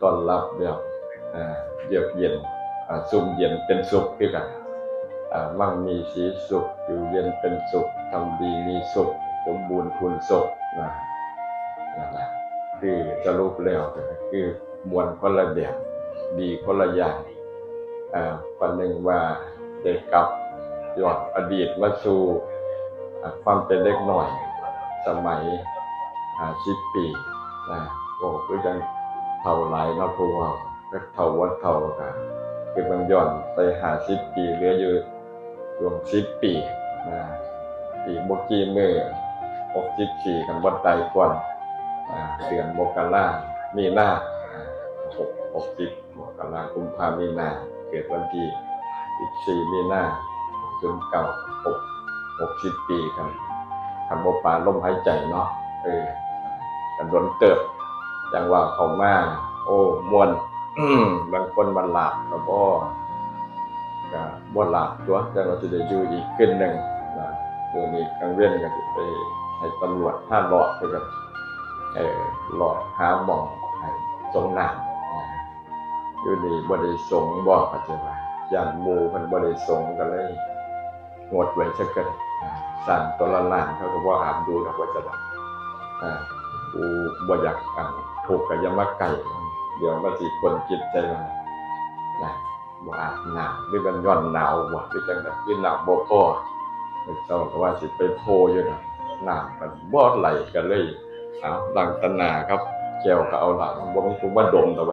ต้อนรับแบบเยือกเย็นซุ่มเย็นเป็นสุขคือกันมั่งมีสีสุขอยู่เย็นเป็นสุขทำดีมีสุขสมบูรณ์คุณสุขนั่นแหละคือสรุปแล้วคือมวลคนละแบบดีคนละอย่างวันหนึ่งว่าได้กลับย้อนอดีตมาสู่ความเป็นเล็กหน่อยสมัย10 ปีโอ้คือยังเท่าหลายเนาะพวกเราเท่าวัดเท่ากันคือมันย้อนไป50 ปีเหลืออยู่รวม10 ปีปีบกีมือ64กันวัดไตก่อนเดือนมกรามีนา60มกรากุมภามีนาเกิดวันที่14มีนา60 ปีครับทำโมปาลมหายใจเนาะกันโดนเติบอย่างว่าเขามาโอ้มวนบางคนมันหลับแล้วก็บ่หลับตัวแต่เราจะได้อยู่อีกขึ้นหนึ่งตัวนี้กลางเว้นก็จะไปให้ตำรวจท่าหลอดไปกับหลอดหาหมองสงน้ำอยู่นี่บ่ได้สงบอกอาจจะว่าอย่างหมู่มันบ่ได้สงกันเลยงดไว้ซะเกินสั่งตัวละล้านเขาก็บ่อาบดูดอกว่าจะได้กูบ่อยากถูกกับยามาไก่เดี๋ยวมาสิคนจิตใจว่าบ่อาบน้ำหรือมันย้อนหนาวบ่หรือจังได๋คือหนาวบ่พอเจ้าก็ว่าสิไปโพอยู่น่ะน้ำมันบ่ไหลกันเลยดังตะนาครับแก้วก็เอาล่ะบ่มีผู้มาดมดอก